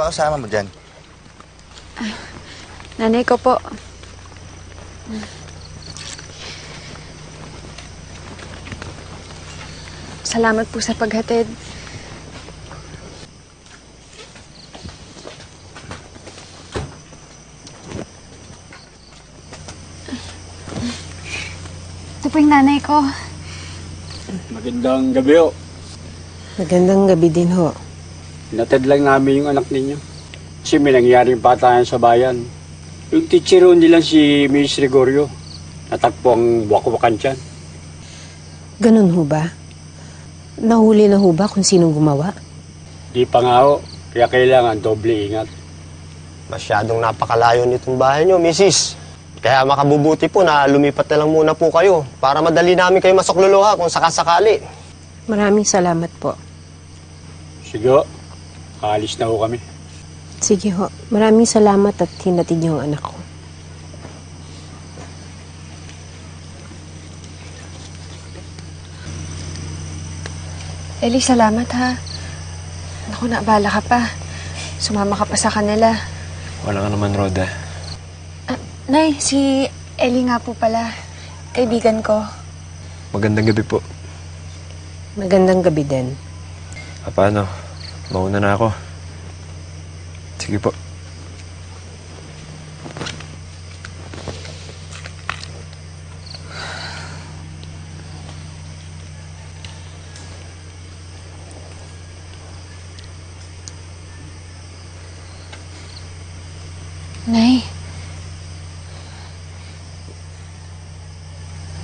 ba kasama mo dyan? Nanay ko po. Salamat po sa paghatid. Ito po yung nanay ko. Magandang gabi ho. Magandang gabi din ho. Pinatid lang namin yung anak ninyo. Kasi may nangyaring patayan sa bayan. Yung teacher nilang si Miss Gregorio. Natagpo ang wakwakan dyan. Ganun ho ba? Nahuli na ho ba kung sinong gumawa? Di pa nga ho. Kaya kailangan doble ingat. Masyadong napakalayo nitong bahay nyo, Mrs. Kaya makabubuti po na lumipat na lang muna po kayo para madali namin kayo masakluluha kung sakasakali. Maraming salamat po. Sige ho. Kaalis na ho kami. Sige ho. Maraming salamat at hinatid niyo ang anak ko. Eli, salamat ha. Naku, naabala ka pa. Sumama ka pa sa kanila. Wala ka naman, Roda. Nay, si Eli nga po pala. Kaibigan ko. Magandang gabi po. Magandang gabi din. Paano? Mauna na ako. Sige po. Nay,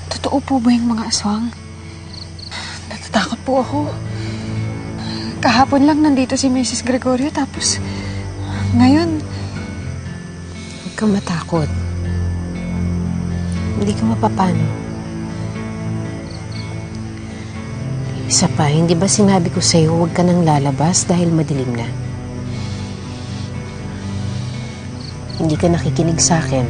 totoo po ba yung mga aswang? Natatakot po ako. Kahapon lang nandito si Mrs. Gregorio, tapos ngayon... Huwag kang matakot. Hindi ka mapapano. Isa pa, hindi ba sinabi ko sa'yo huwag ka nang lalabas dahil madilim na? Hindi ka nakikinig sa akin.